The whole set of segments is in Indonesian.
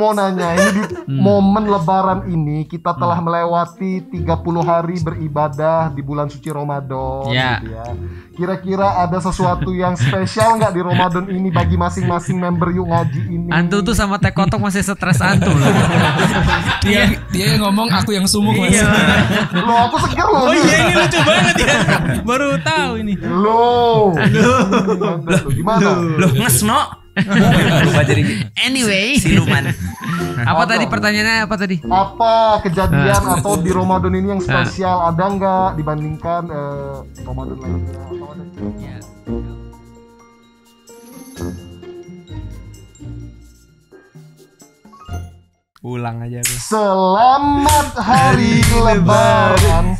mau nanya, ini di momen lebaran ini kita telah melewati 30 hari beribadah di bulan suci Ramadan gitu ya. Kira-kira ada sesuatu yang spesial nggak di Ramadan ini bagi masing-masing member Yuk Ngaji ini? Antu tuh sama Teh Kotok masih stres antum loh. Dia yang ngomong, aku yang sumuk Mas. Loh, aku seger loh. Oh iya, ini lucu banget ya. Baru tahu ini. Loh. Gimana? Loh, ngesno. Lupa jadi Anyway, siluman. apa tadi pertanyaannya apa tadi? Apa kejadian atau di Ramadan ini yang spesial ada nggak dibandingkan Ramadan lainnya? Atau ada? Ulang aja tuh. Selamat hari lebaran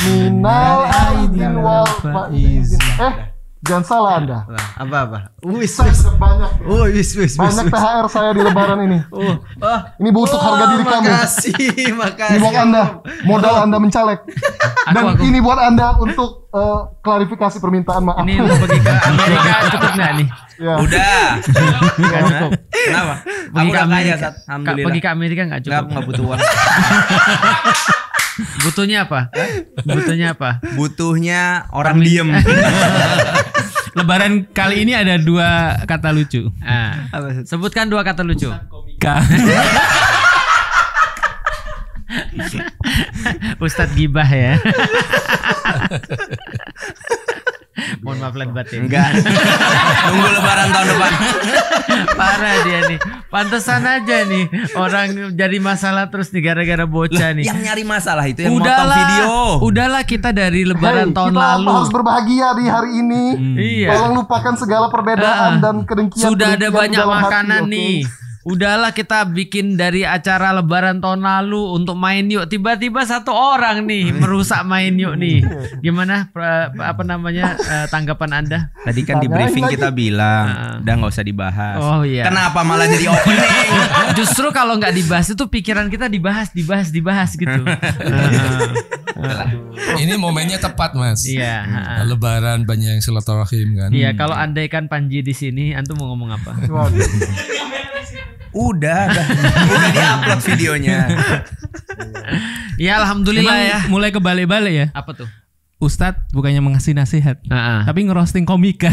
minal aidin wal faizin. Jangan salah Anda. Apa? Saya banyak. Wis. Banyak THR saya di lebaran ini. Ini butuh harga diri kamu. Makasih. Ini buat Anda, modal Anda mencalek. Dan ini buat Anda untuk klarifikasi permintaan maaf. Ini lu pergi ke Amerika cukup nggak nih? Ya. Udah. Nggak cukup. Kenapa? Pergi ke Amerika. Alhamdulillah. Pergi ke Amerika nggak cukup. Nggak butuh uang. Butuhnya apa? Butuhnya apa? Butuhnya orang diem. Lebaran kali ini ada 2 kata lucu. Sebutkan 2 kata lucu. Ustadz gibah ya. Mohon maaf lahir batin. Enggak. Nunggu lebaran tahun depan. Parah dia nih. Pantesan aja nih orang jadi masalah terus nih gara-gara bocah nih. Yang nyari masalah itu yang motong video. Udahlah kita dari lebaran tahun kita lalu. harus berbahagia di hari ini. Iya. Tolong lupakan segala perbedaan dan kedengkian. Sudah ada banyak dalam makanan hati, nih. Udahlah kita bikin dari acara lebaran tahun lalu untuk main yuk. Tiba-tiba satu orang nih merusak main yuk nih. Gimana tanggapan Anda? Tadi kan di briefing kita bilang udah nggak usah dibahas. Oh iya. Kenapa malah jadi opening? Justru kalau nggak dibahas itu pikiran kita dibahas gitu. Ini momennya tepat Mas. Iya. Lebaran banyak yang silaturahim kan. Iya, kalau andaikan Panji di sini, antum mau ngomong apa? Udah diupload videonya. Ya alhamdulillah ya. Mulai ke bale-bale ya. Apa tuh? Ustadz bukannya mengasih nasihat, tapi ngerosting komika.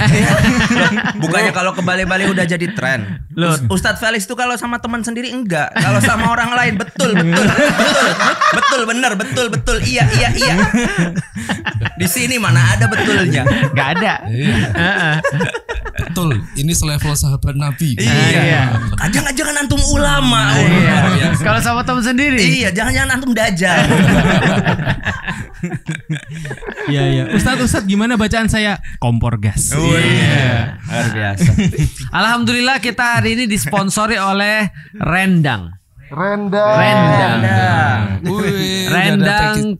Bukannya kalau ke bale-bale udah jadi tren. Ustadz Felix tuh kalau sama teman sendiri enggak, kalau sama orang lain betul, bener, betul, iya. Di sini mana ada betulnya? Gak ada. Betul, ini selevel sahabat Nabi. Iya. Jangan antum ulama. Iya. Kalau sama teman sendiri. Iya, jangan antum dajjal. Iya. Ustadz gimana bacaan saya? Kompor gas. Iya. Luar biasa. Alhamdulillah kita hari ini disponsori oleh Rendang. Rendang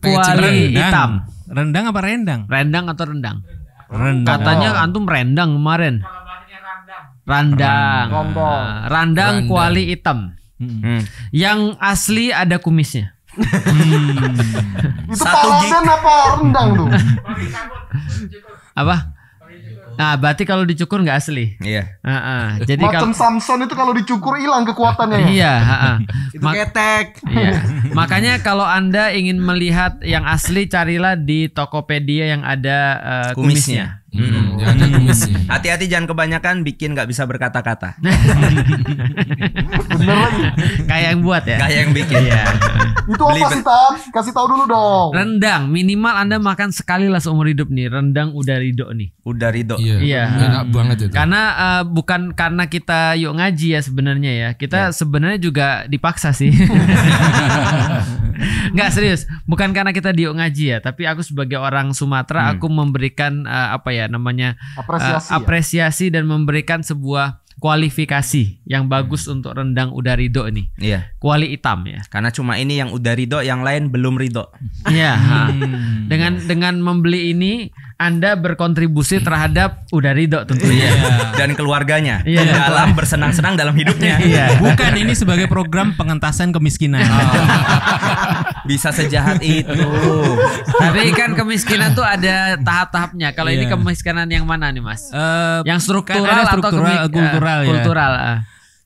kuali hitam. Rendang apa rendang? Rendang atau rendang? Rendang. Katanya antum rendang kemarin. Randang kuali hitam. Yang asli ada kumisnya. Itu paladen apa rendang tuh? Apa? Nah, berarti kalau dicukur nggak asli. Iya. Jadi macam Samson itu kalau dicukur hilang kekuatannya. Iya. Itu ketek. Iya. Makanya kalau Anda ingin melihat yang asli, carilah di Tokopedia yang ada kumisnya. Yang ada kumisnya. Hati-hati jangan kebanyakan bikin nggak bisa berkata-kata. Bener lagi. Kayak yang buat ya. Kayak yang bikin. Iya. Itu apa sih Tab? Kasih tahu dulu dong. Rendang minimal Anda makan sekali lah seumur hidup nih. Rendang udah ridho nih. Udah ridho. Iya. Enak banget itu. Karena bukan karena kita yuk ngaji ya sebenarnya ya. Kita sebenarnya juga dipaksa sih. Nggak serius. Bukan karena kita di yuk ngaji ya. Tapi aku sebagai orang Sumatera aku memberikan apresiasi dan memberikan sebuah kualifikasi yang bagus untuk rendang udah ridho nih. Iya. Kuali hitam ya. Karena cuma ini yang udah ridho, yang lain belum ridho. Iya. Dengan membeli ini Anda berkontribusi terhadap udah ridho tentunya. Dan keluarganya Iya. dalam bersenang-senang dalam hidupnya. Iya. Bukan, ini sebagai program pengentasan kemiskinan. Bisa sejahat itu. Tapi kan kemiskinan tuh ada tahap-tahapnya. Kalau ini kemiskinan yang mana nih Mas? Yang struktural, ada struktural, atau kultural ya. Kultural.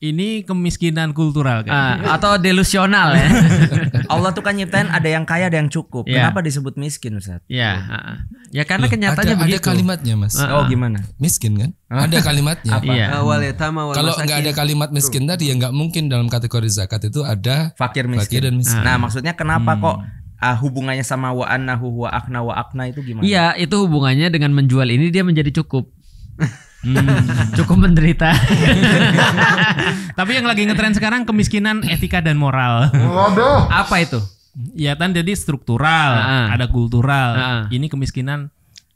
Ini kemiskinan kultural kan? Atau delusional ya. Allah tuh kan nyiptain ada yang kaya ada yang cukup. Iya. Kenapa disebut miskin, Ustaz? Ya, ya karena kenyataannya ada begitu. kalimatnya Mas. Oh gimana? Miskin kan? Ada kalimatnya. Iya. Kalau nggak ada kalimat miskin tadi ya nggak mungkin dalam kategori zakat itu ada Fakir miskin. fakir dan miskin. Nah, maksudnya kenapa kok hubungannya sama wa annahu wa akna itu gimana? Iya, itu hubungannya dengan menjual ini dia menjadi cukup. Cukup menderita. Tapi yang lagi ngetren sekarang kemiskinan etika dan moral. Waduh. Apa itu? Ya kan jadi struktural, ada kultural. Ini kemiskinan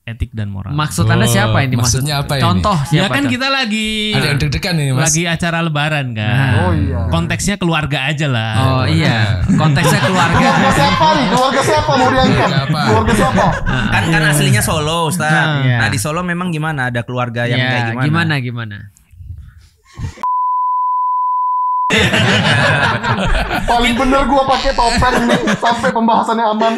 etik dan moral. Maksud Anda siapa ini? Maksudnya apa ini? Contoh Ya siapa? kan tuh? kita lagi Ada yang deg-degan ini Mas. lagi acara lebaran kan. Oh iya. Konteksnya keluarga aja lah. Oh iya, konteksnya keluarga. Keluarga siapa nih? Keluarga siapa mau diangkat? Siapa? Keluarga siapa? Kan aslinya Solo, Ustaz. Iya. Nah, di Solo memang gimana? Ada keluarga yang Ya, kayak gimana? gimana? Paling bener gua pakai topeng nih sampai pembahasannya aman.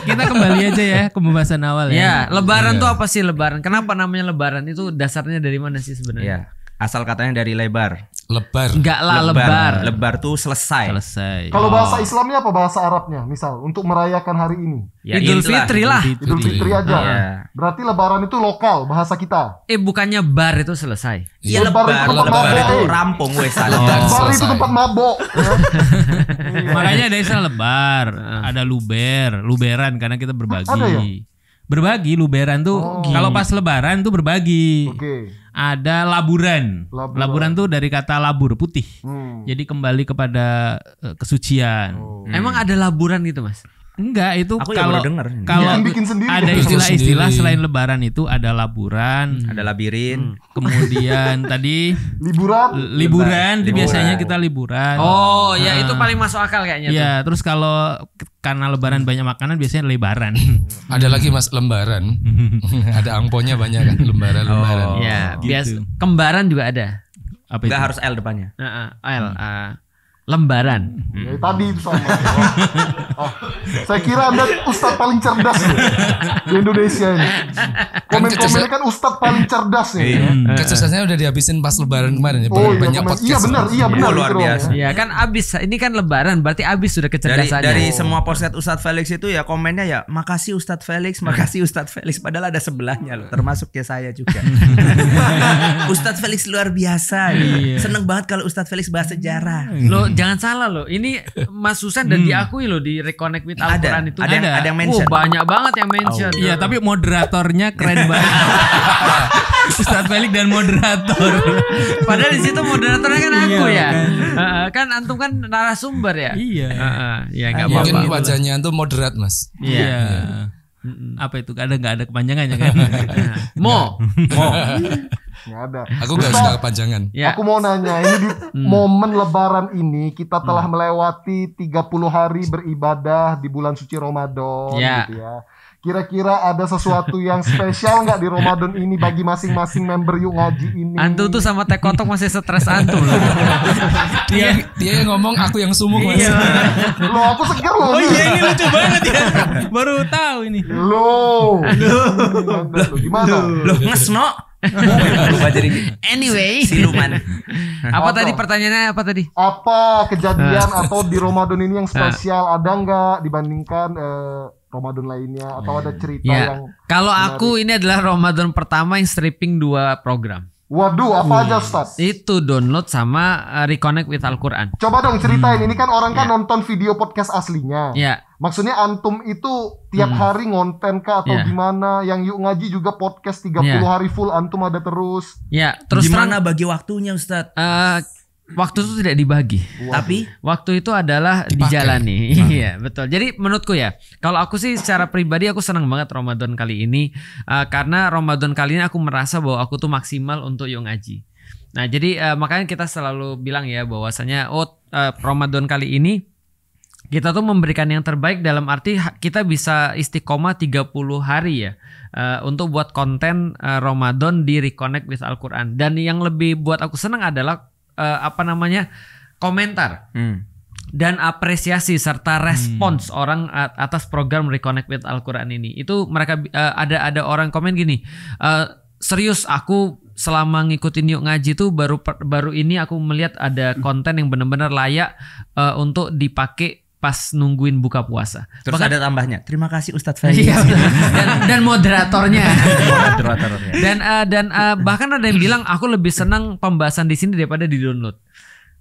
Kita kembali aja ya ke pembahasan awal ya. Ya, lebaran tuh apa sih lebaran? Kenapa namanya lebaran? Itu dasarnya dari mana sih sebenarnya? Iya. Asal katanya dari lebar. Lebar. Enggak lah, lebar. Lebar tuh selesai. Selesai. Kalau bahasa Islamnya apa bahasa Arabnya? Misal untuk merayakan hari ini. Ya, Idul itulah. Fitri lah. Idul Fitri aja. Iya. Berarti lebaran itu lokal bahasa kita. Bukannya bar itu selesai. Iya, Lebar itu tempat lebar mabok, itu eh. rampung wes. Lebar Bar itu selesai. tempat mabok. Ya. Makanya ada istilah lebar, ada luberan karena kita berbagi. Ada ya? Berbagi luberan tuh kalau pas lebaran tuh berbagi. Oke. Ada laburan. Laburan tuh dari kata labur putih. Jadi kembali kepada kesucian. Emang ada laburan gitu, Mas? Enggak, itu Aku ya kalau baru denger. kalau Bikin sendiri. ada Bikin istilah-istilah sendiri. selain lebaran itu ada laburan, Ada labirin. kemudian tadi Liburan. itu biasanya kita liburan. Oh, ya itu paling masuk akal kayaknya tuh. Iya, terus kalau karena lebaran banyak makanan biasanya lebaran. Ada lagi Mas lembaran. Ada angponya banyak kan lembaran. Ya, gitu. biasa kembaran juga ada. Apa Enggak itu? harus L depannya. Lembaran. Ya, tadi itu sama. Saya kira Anda Ustadz paling cerdas nih, di Indonesia ini. Komen-komennya kan Ustadz paling cerdas nih. Kesuksesannya udah dihabisin pas lebaran kemarin ya. Oh Banyak iya, podcast. iya benar, iya benar. luar gitu biasa. dong. Iya kan abis, ini kan lebaran berarti abis sudah kecerdasannya. Dari semua podcast Ustadz Felix itu ya komennya ya makasih Ustadz Felix, makasih Ustadz Felix. Padahal ada sebelahnya loh, termasuk ya saya juga. Ustadz Felix luar biasa. Seneng banget kalau Ustadz Felix bahas sejarah. Lo jangan salah lo, ini Mas Susan dan diakui lo di Reconnect with Al-Quran itu. ada yang mention. Banyak banget yang mention. Iya, tapi moderatornya keren banget. Ustadz Felix dan moderator. Padahal di situ moderatornya kan aku Iya, ya. Kan antum kan narasumber ya. Iya. Ya nggak Mungkin apa-apa. wajahnya tuh moderat Mas. Iya. Apa itu? Nggak ada kepanjangannya kan? Mo. Nggak ada. Aku gak suka kepanjangan. Ya. Aku mau nanya, ini di momen lebaran ini kita telah melewati 30 hari beribadah di bulan suci Ramadan Ya. gitu ya. Kira-kira ada sesuatu yang spesial nggak di Ramadan ini bagi masing-masing member Yuk Ngaji ini? Antum tuh sama Teh Kotok masih stres antum loh. Dia yang ngomong aku yang sumuk Mas. Loh, aku seger loh. Oh iya, ini lucu banget ya. Baru tahu ini. Loh. Gimana? Loh ngesno. Lupa jadi Anyway. siluman. Apa tadi pertanyaannya apa tadi? Apa kejadian atau di Ramadan ini yang spesial ada nggak dibandingkan Ramadan lainnya atau ada cerita yang Ya. Kalau aku ini adalah Ramadan pertama yang stripping 2 program. waduh apa aja Ustaz? Itu download sama Reconnect with Al-Quran. Coba dong ceritain, ini kan orang kan nonton video podcast aslinya. Ya. Maksudnya antum itu tiap hari ngonten kah atau Ya. gimana? Yang Yuk Ngaji juga podcast 30 Ya. hari full antum ada terus. Ya, terus Gimana bagi waktunya Ustadz? waktu itu tidak dibagi. Tapi Waktu itu adalah dijalani. Iya, betul. Jadi menurutku ya, kalau aku sih secara pribadi aku senang banget Ramadan kali ini karena Ramadan kali ini aku merasa bahwa aku tuh maksimal untuk Yuk Ngaji. Nah, jadi makanya kita selalu bilang ya bahwasanya Ramadan kali ini kita tuh memberikan yang terbaik dalam arti kita bisa istiqomah 30 hari ya untuk buat konten Ramadan di Reconnect with Al-Quran. Dan yang lebih buat aku senang adalah komentar dan apresiasi serta respons orang atas program Reconnect with Al-Quran ini. Itu mereka ada orang komen gini, serius aku selama ngikutin Yuk Ngaji tuh baru ini aku melihat ada konten yang benar-benar layak untuk dipakai pas nungguin buka puasa. Terus ada tambahnya. Terima kasih Ustadz Felix. dan moderatornya. dan bahkan ada yang bilang aku lebih senang pembahasan di sini daripada di download.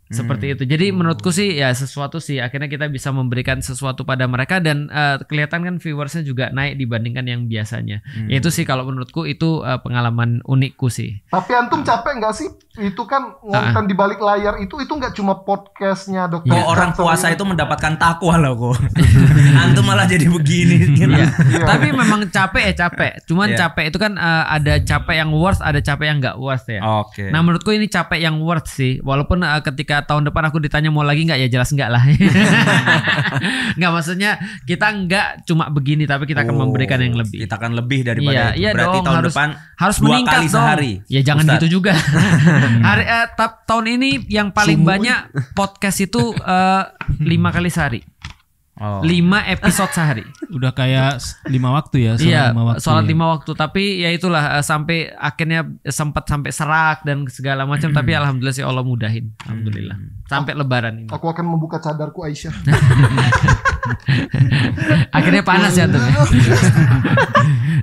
Seperti itu. Jadi menurutku sih ya sesuatu sih akhirnya kita bisa memberikan sesuatu pada mereka dan kelihatan kan viewersnya juga naik dibandingkan yang biasanya. Itu sih kalau menurutku itu pengalaman unikku sih. Tapi antum capek nggak sih? Itu kan ngonten di balik layar itu nggak cuma podcastnya dokter. Orang puasa itu mendapatkan takwa loh kok. Antum malah jadi begini. Tapi memang capek. Cuman capek itu kan ada capek yang worth, ada capek yang nggak worth ya. Oke. Nah menurutku ini capek yang worth sih. Walaupun ketika tahun depan aku ditanya mau lagi nggak, ya jelas nggak lah. Nggak, maksudnya kita nggak cuma begini tapi kita akan memberikan yang lebih. Kita akan lebih daripada itu. Iya Berarti dong, tahun depan harus 2 meningkat kali sehari. Ya jangan Ustaz. gitu juga. Tahun ini yang paling banyak podcast itu 5 kali sehari. 5 episode sehari. Udah kayak 5 waktu ya. Sholat 5 waktu. Tapi ya itulah sampai akhirnya sempat sampai serak dan segala macam. Tapi alhamdulillah sih Allah mudahin. Alhamdulillah. Sampai lebaran ini. Aku akan membuka cadarku Aisyah. Akhirnya panas ya tuh.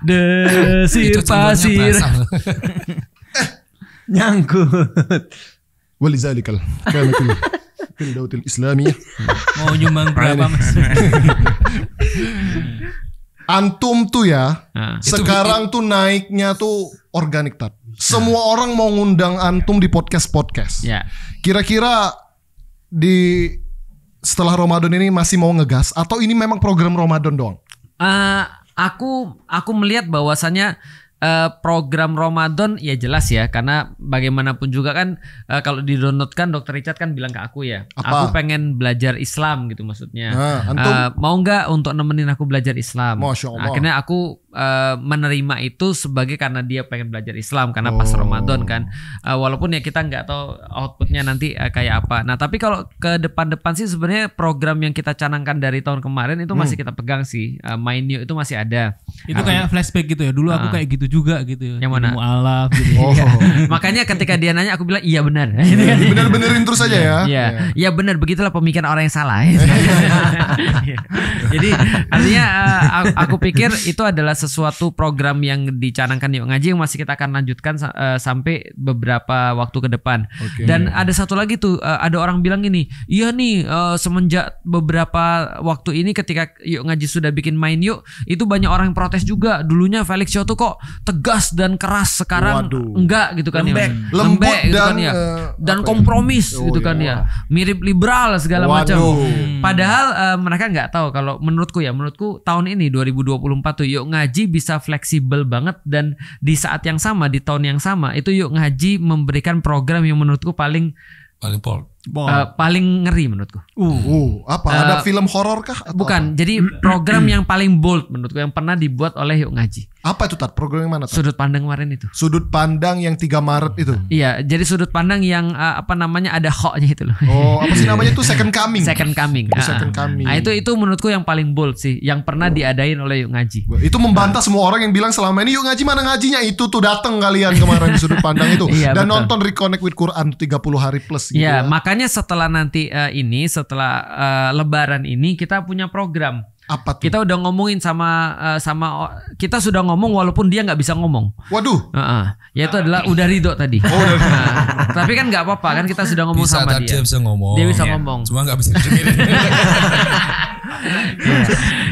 Desir pasir. Nyangkut. Walizalikal kanatul Daulatul Islamiyah. Mau nyumbang berapa Mas? Antum tuh ya, sekarang tuh naiknya tuh organik tat. Semua orang mau ngundang antum di podcast. Ya. Kira-kira setelah Ramadan ini masih mau ngegas atau ini memang program Ramadan doang? Aku melihat bahwasannya program Ramadan ya jelas ya, karena bagaimanapun juga kan kalau di-download kan Dr. Richard kan bilang ke aku ya, aku pengen belajar Islam gitu maksudnya. Mau nggak untuk nemenin aku belajar Islam? Masya Allah. Akhirnya aku menerima itu sebagai karena dia pengen belajar Islam karena pas Ramadan kan. Walaupun ya kita nggak tahu outputnya nanti kayak apa. Nah tapi kalau ke depan-depan sih sebenarnya program yang kita canangkan dari tahun kemarin itu masih kita pegang sih. Main New itu masih ada. Itu kayak flashback gitu ya. Dulu aku kayak gitu juga gitu. Yang mana? Mu'alaf gitu. Makanya ketika dia nanya aku bilang iya benar. Bener-benerin terus aja ya. Iya benar, begitulah pemikiran orang yang salah. Jadi artinya aku pikir itu adalah sesuatu program yang dicanangkan Yuk Ngaji yang masih kita akan lanjutkan sampai beberapa waktu ke depan. Dan ada satu lagi tuh, ada orang bilang gini, iya nih semenjak beberapa waktu ini ketika Yuk Ngaji sudah bikin Main Yuk, itu banyak orang yang protes juga. Dulunya Felix Show tuh kok tegas dan keras, sekarang enggak gitu kan. Lembek gitu kan ya. Dan kompromis gitu kan ya. Mirip liberal segala macam. Padahal mereka nggak tahu kalau menurutku tahun ini 2024 tuh Yuk Ngaji bisa fleksibel banget, dan di saat yang sama, di tahun yang sama itu Yuk Ngaji memberikan program yang menurutku paling ngeri menurutku. Apa? Ada film horor kah? Bukan. Jadi program yang paling bold menurutku yang pernah dibuat oleh Yuk Ngaji. Apa itu Tat? Program yang mana Tat? Sudut pandang kemarin itu. Sudut pandang yang 3 Maret itu. Iya, jadi sudut pandang yang ada hoknya itu loh. Oh, apa sih namanya tuh? Second Coming. Second Coming. Second Coming. Nah, itu menurutku yang paling bold sih, yang pernah diadain oleh Yuk Ngaji. Itu membantah semua orang yang bilang selama ini Yuk Ngaji mana ngajinya, itu tuh datang kalian kemarin di sudut pandang itu. Dan betul. Nonton Reconnect with Quran 30 hari plus gitu. Iya, makanya setelah nanti setelah Lebaran ini kita punya program. Apa tuh? Kita udah ngomongin sama kita sudah ngomong walaupun dia nggak bisa ngomong. Waduh. Yaitu adalah udah ridho tadi. Tapi kan nggak apa-apa kan, kita sudah ngomong bisa, sama dia. Dia bisa ngomong. Dia bisa ngomong. Cuma nggak bisa dengerin.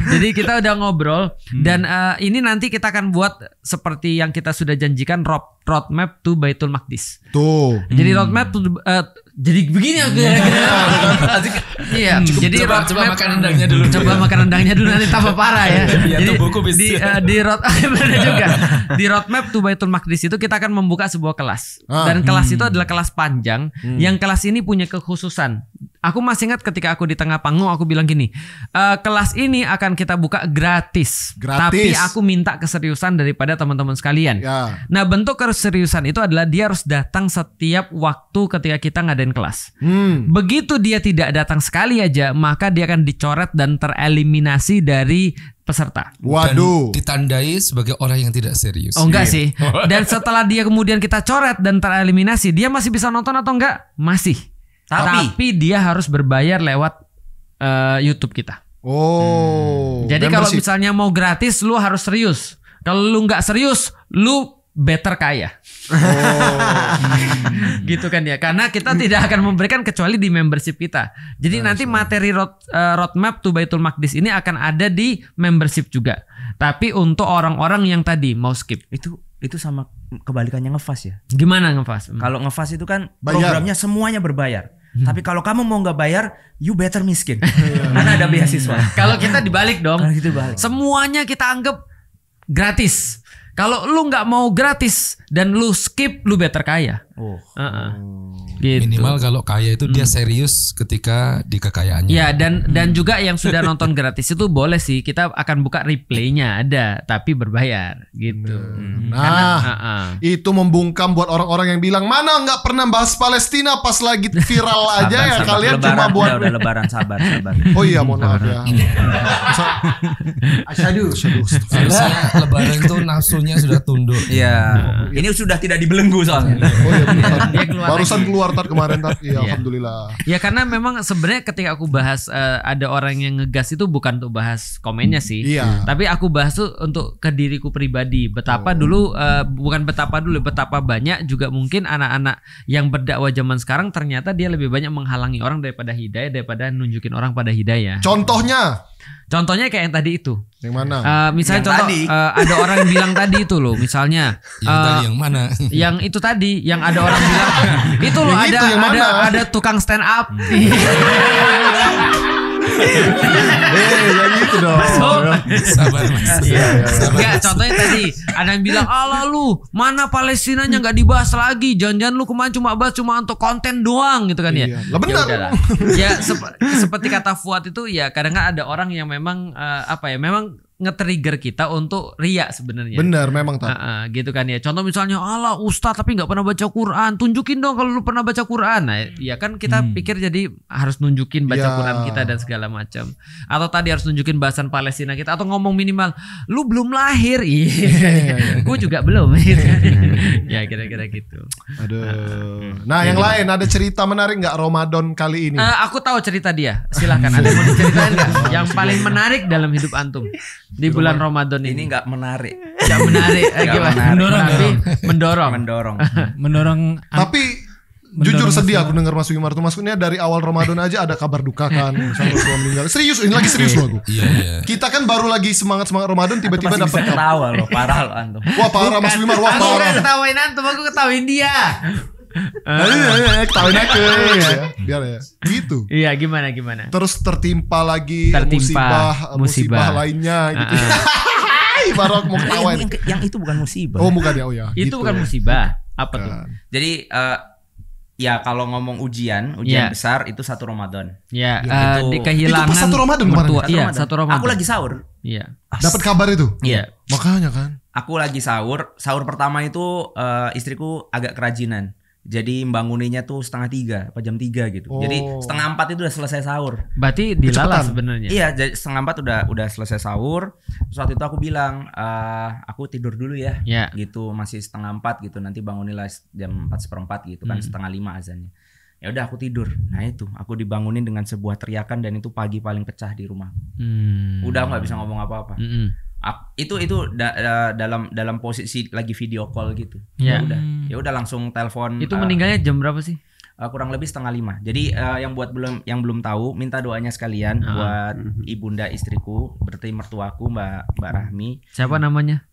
Jadi kita udah ngobrol dan ini nanti kita akan buat seperti yang kita sudah janjikan, roadmap to Baitul Maqdis. Tuh. Jadi roadmap to jadi begini aku ya. Iya. Jadi coba makan rendangnya dulu. Coba makan rendangnya dulu nanti tambah parah ya. Jadi di roadmap to Baitul Maqdis itu kita akan membuka sebuah kelas. Dan kelas itu adalah kelas panjang. Yang kelas ini punya kekhususan. Aku masih ingat ketika aku di tengah panggung aku bilang gini, kelas ini akan kita buka gratis. Tapi aku minta keseriusan daripada teman-teman sekalian. Ya. Nah bentuk keseriusan itu adalah dia harus datang setiap waktu ketika kita ngadain kelas. Begitu dia tidak datang sekali aja, maka dia akan dicoret dan tereliminasi dari peserta. Waduh. Dan ditandai sebagai orang yang tidak serius. Oh enggak sih. Dan setelah dia kemudian kita coret dan tereliminasi, dia masih bisa nonton atau enggak? Masih. Tapi dia harus berbayar lewat YouTube kita. Jadi kalau misalnya mau gratis, lu harus serius. Kalau lu nggak serius, lu better kaya. Gitu kan ya. Karena kita tidak akan memberikan kecuali di membership kita. Jadi nanti materi roadmap to Baitul Maqdis ini akan ada di membership juga. Tapi untuk orang-orang yang tadi mau skip. Itu sama kebalikannya ngefast ya. Gimana ngefast? Kalau ngefast itu kan programnya semuanya berbayar. Tapi kalau kamu mau nggak bayar, you better miskin. Karena ada beasiswa. Kalau kita dibalik dong. Kalau kita balik. Semuanya kita anggap gratis. Kalau lu nggak mau gratis dan lu skip, lu better kaya. Gitu. Minimal kalau kaya itu dia serius ketika di kekayaannya. Ya dan juga yang sudah nonton gratis itu boleh sih, kita akan buka replaynya ada, tapi berbayar gitu. Nah, itu membungkam buat orang-orang yang bilang mana nggak pernah bahas Palestina pas lagi viral aja ya kalian lebaran, cuma buat udah lebaran sabar. Oh iya mohon maaf ya. Asyhadu. Harusnya lebaran itu nafsunya sudah tunduk. Iya. Ini sudah tidak dibelenggu soalnya. Oh iya barusan keluar kemarin ya, alhamdulillah. Ya karena memang sebenarnya ketika aku bahas ada orang yang ngegas itu bukan untuk bahas komennya sih. Tapi aku bahas tuh untuk ke diriku pribadi. Betapa dulu betapa banyak juga mungkin anak-anak yang berdakwah zaman sekarang ternyata dia lebih banyak menghalangi orang daripada hidayah, daripada nunjukin orang pada hidayah. Contohnya kayak yang tadi itu. Yang mana? Misalnya contoh ada orang yang bilang tadi itu loh, misalnya yang mana? Yang itu tadi, yang ada orang bilang itu loh ada tukang stand up. Yang itu dong. Sabar Mas. Ya, contohnya tadi ada yang bilang, "Allah lu, mana Palestinanya nggak dibahas lagi? Jangan-jangan lu kemarin cuma bahas cuma untuk konten doang gitu kan ya." Lah benar. Ya seperti kata Fuad itu ya kadang-kadang ada orang yang memang memang nge-trigger kita untuk riak sebenarnya. Benar memang gitu kan ya. Contoh misalnya Allah ustadz tapi nggak pernah baca Quran. Tunjukin dong kalau lu pernah baca Quran. Nah, ya kan kita pikir jadi harus nunjukin baca Quran kita dan segala macam. Atau tadi harus nunjukin bahasan Palestina kita atau ngomong minimal lu belum lahir. Gue juga belum. Ya kira-kira gitu. Aduh. Nah, yang lain ada cerita menarik nggak Ramadan kali ini? Aku tahu cerita dia. Silahkan. Ada yang mau diceritain nggak? Yang paling menarik dalam hidup antum di bulan Ramadan ini? Ini nggak menarik. Nggak menarik. Mendorong. Tapi jujur sedih aku dengar Mas Wimar tuh. Maksudnya dari awal Ramadan aja ada kabar duka kan. Misalnya suami meninggal. Serius, ini lagi serius loh aku. Iya. Kita kan baru lagi semangat Ramadan tiba-tiba dapat ketawa loh, parah loh antum. Wah parah Mas Wimar, wah parah. Aku parah. ketawain antum, aku ketawain dia. Ketawain aku ya. Biar ya. Gitu. Iya, gimana? Terus tertimpa lagi musibah lainnya gitu. Baru mau ketawain. Yang itu bukan musibah. Oh, bukan ya. Oh ya. Itu gitu bukan musibah. Apa tuh? Jadi ya kalau ngomong ujian besar itu 1 Ramadan. Ya, di kehilangan. Itu pas 1 Ramadan kemarin. Iya, 1 Ramadan. Aku lagi sahur. Iya. Dapat kabar itu? Iya. Makanya kan. Aku lagi sahur. Sahur pertama itu istriku agak kerajinan. Jadi banguninnya tuh 2:30 apa jam 3 gitu. Jadi 3:30 itu udah selesai sahur. Berarti dilala sebenarnya. Iya, jadi 3:30 udah selesai sahur. Terus waktu itu aku bilang, aku tidur dulu ya. Gitu, masih 3:30 gitu. Nanti banguninlah jam 4:45 gitu kan, 4:30 azannya. Ya udah aku tidur. Nah itu, aku dibangunin dengan sebuah teriakan dan itu pagi paling pecah di rumah. Udah nggak bisa ngomong apa-apa. Itu dalam posisi lagi video call gitu. Ya udah langsung telepon. Itu meninggalnya jam berapa sih? Kurang lebih 4:30. Jadi yang belum tahu, minta doanya sekalian buat ibunda istriku, berarti mertuaku Mbak Rahmi. Siapa namanya?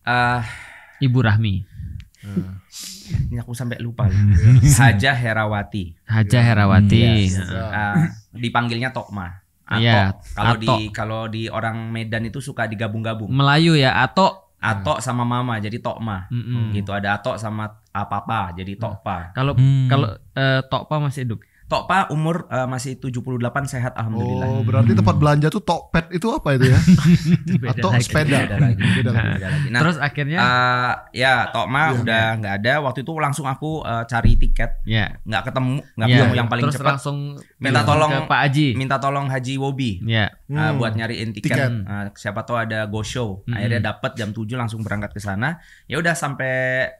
Ibu Rahmi. Ini aku sampai lupa. Hajah Herawati. Dipanggilnya Tokma. Kalau di orang Medan itu suka digabung-gabung. Melayu ya, Atok sama Mama jadi Tokma. Gitu, ada Atok sama Papa jadi Tokpa. Kalau Tokpa masih hidup. Tokpa umur masih 78 sehat alhamdulillah. Oh, berarti tempat belanja tuh Tokped itu apa itu ya? Atau lagi. sepeda? Beda lagi. Nah, terus akhirnya ya Tokma udah nggak ada. Waktu itu langsung aku cari tiket. Nggak ketemu yang paling terus cepat. Langsung minta tolong ke Pak Haji. Minta tolong Haji Wobi. Buat nyariin tiket. Siapa tahu ada go show. Akhirnya dapat jam 7 langsung berangkat ke sana. Ya udah sampai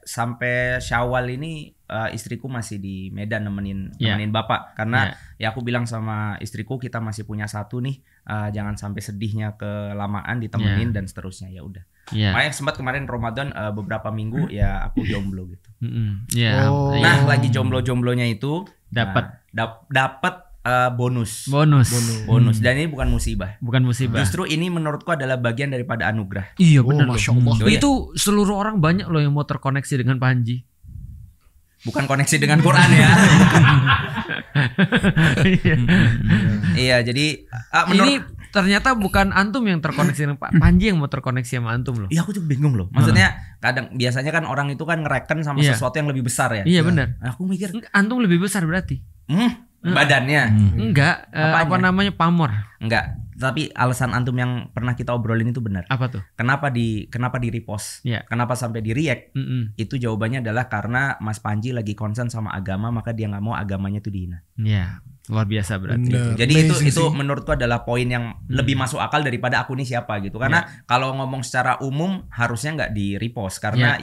Syawal ini istriku masih di Medan nemenin bapak karena ya aku bilang sama istriku kita masih punya satu nih, jangan sampai sedihnya kelamaan ditemenin dan seterusnya. Ya udah. Makanya sempat kemarin Ramadan beberapa minggu ya aku jomblo gitu. Nah lagi jomblo-jomblonya itu dapat bonus dan ini bukan musibah. Justru ini menurutku adalah bagian daripada anugerah. Iya benar. Masya Allah. Itu seluruh orang banyak loh yang mau terkoneksi dengan Pak Haji. Bukan koneksi dengan Quran ya. Iya jadi ini ternyata bukan antum yang terkoneksi dengan Pak Panji yang mau terkoneksi sama antum loh. Iya aku juga bingung loh. Maksudnya kadang biasanya kan orang itu kan ngereken sama sesuatu yang lebih besar ya. Iya benar. Aku mikir antum lebih besar berarti. Badannya. Enggak, apa namanya pamor. Enggak. Tapi alasan antum yang pernah kita obrolin itu benar. Apa tuh? Kenapa di repost? Kenapa sampai di react? Itu jawabannya adalah karena Mas Panji lagi concern sama agama, maka dia nggak mau agamanya itu dihina. Iya, luar biasa berarti. Jadi itu menurutku adalah poin yang lebih masuk akal daripada aku ini siapa gitu. Karena kalau ngomong secara umum harusnya nggak di repost karena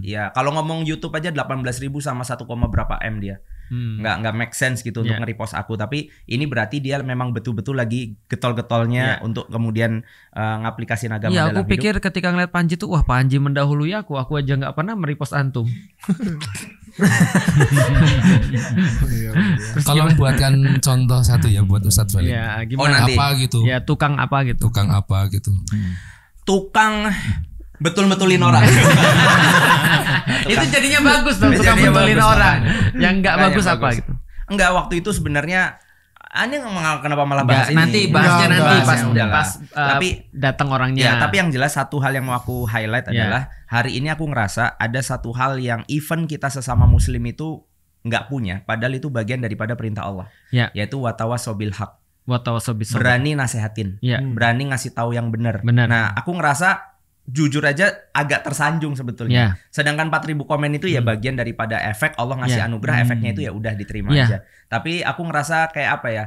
ya kalau ngomong YouTube aja 18.000 sama 1, berapa M dia. Nggak make sense gitu untuk nge-repost aku, tapi ini berarti dia memang betul-betul lagi getol-getolnya untuk kemudian ngaplikasiin agama dalam hidup. Aku pikir ketika ngeliat Panji tuh wah Panji mendahului aku aja nggak pernah merepost antum. Kalau buatkan contoh satu ya buat Ustadz Felix. Ya, gimana? Apa gitu? Ya tukang apa gitu? Tukang betul-betulin orang. Itu jadinya bagus dong, tukang betulin orang. Yang nggak bagus apa gitu? Enggak, waktu itu sebenarnya ini kenapa malah bahas ini? Nanti bahasnya pas tapi datang orangnya. Ya, tapi yang jelas satu hal yang mau aku highlight adalah hari ini aku ngerasa ada satu hal yang even kita sesama muslim itu nggak punya, padahal itu bagian daripada perintah Allah. Yaitu watawasobil haq. Berani nasehatin. Berani ngasih tahu yang benar. Nah, aku ngerasa jujur aja agak tersanjung sebetulnya. Sedangkan 4.000 komen itu ya bagian daripada efek Allah ngasih anugerah, efeknya itu ya udah diterima aja. Tapi aku ngerasa kayak apa ya?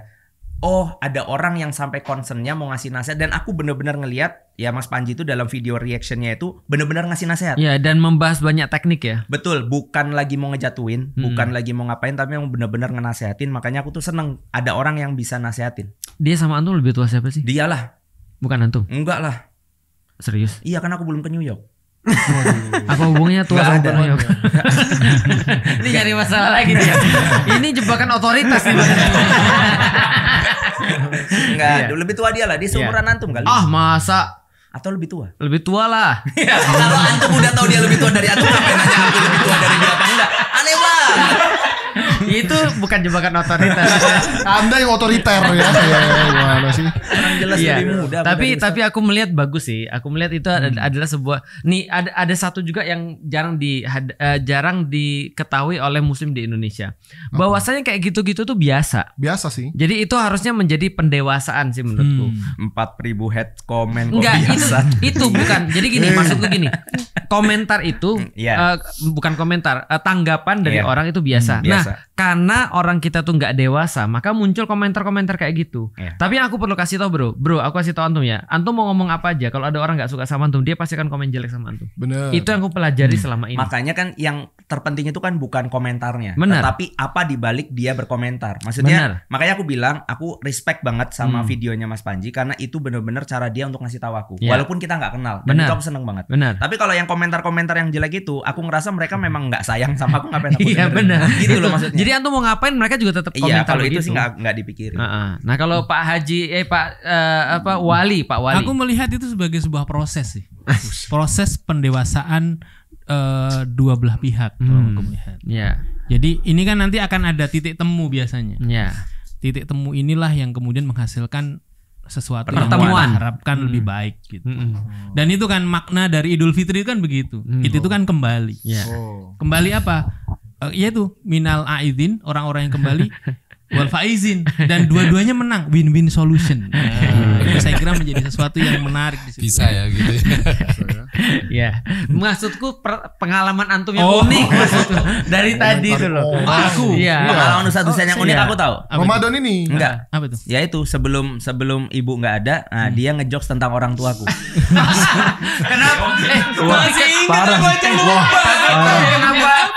Oh, ada orang yang sampai concernnya mau ngasih nasihat dan aku bener-bener ngelihat ya Mas Panji itu dalam video reactionnya itu bener-bener ngasih nasihat. Iya, dan membahas banyak teknik ya. Betul, bukan lagi mau ngejatuhin, bukan lagi mau ngapain, tapi yang bener-bener ngenasehatin. Makanya aku tuh seneng ada orang yang bisa nasehatin. Dia sama antum lebih tua siapa sih? Dialah. Bukan antum? Enggak lah. Serius? Iya, kan aku belum ke New York. Apa hubungannya tua sama New York? Ini nyari masalah lagi dia. Ini jebakan otoritas nih. Enggak, lebih tua dia lah. Dia seumuran antum kali. Ah, masa? Atau lebih tua? Lebih tua lah. Kalau antum udah tahu dia lebih tua dari antum, ngapain nanya aku lebih tua dari dia apa enggak? Aneh banget. Itu bukan jebakan otoritas. Anda yang otoriter ya. Gimana sih? Orang jelas lebih muda. Tapi aku melihat bagus sih. Aku melihat itu adalah sebuah ada satu juga yang jarang diketahui oleh muslim di Indonesia. Bahwasanya kayak gitu-gitu tuh biasa. Biasa sih. Jadi itu harusnya menjadi pendewasaan sih menurutku. 4.000 head comment kok enggak, biasa. Itu bukan. Jadi gini, maksudku gini. Komentar itu bukan komentar, tanggapan dari orang itu biasa. Nah, karena orang kita tuh nggak dewasa, maka muncul komentar-komentar kayak gitu. Tapi yang aku perlu kasih tau bro, aku kasih tau antum ya. Antum mau ngomong apa aja, kalau ada orang nggak suka sama antum, dia pasti akan komen jelek sama antum. Bener. Itu yang aku pelajari selama ini. Makanya kan yang terpenting itu kan bukan komentarnya, bener, tetapi apa dibalik dia berkomentar. Maksudnya, makanya aku bilang aku respect banget sama videonya Mas Panji karena itu bener-bener cara dia untuk ngasih tahu aku, walaupun kita nggak kenal. Dan itu aku seneng banget. Tapi kalau yang komentar-komentar yang jelek itu, aku ngerasa mereka memang nggak sayang sama aku, ngapain aku iya benar. Gitu loh maksudnya. Jadi antum mau ngapain mereka juga tetap komentar. Iya, kalau itu gitu sih nggak dipikirin. Nah kalau Pak Haji Pak Wali. Aku melihat itu sebagai sebuah proses sih. Proses pendewasaan dua belah pihak kalau aku melihat. Jadi ini kan nanti akan ada titik temu biasanya. Titik temu inilah yang kemudian menghasilkan sesuatu yang kita harapkan lebih baik gitu. Dan itu kan makna dari Idul Fitri kan begitu. Itu kan kembali. Kembali apa? Yaitu minal aidin, orang-orang yang kembali wal faizin, dan dua-duanya menang, win-win solution. Itu saya kira menjadi sesuatu yang menarik di situ. Bisa ya gitu. Ya, maksudku pengalaman antum yang unik maksudku dari tadi itu loh. Aku. Iya. Pengalaman Ustadz Husain yang unik aku tahu. Ramadan ini. Enggak. Apa itu? Ya itu sebelum ibu nggak ada, dia ngejokes tentang orang tuaku. Kenapa? Masih ingat aku aja lupa.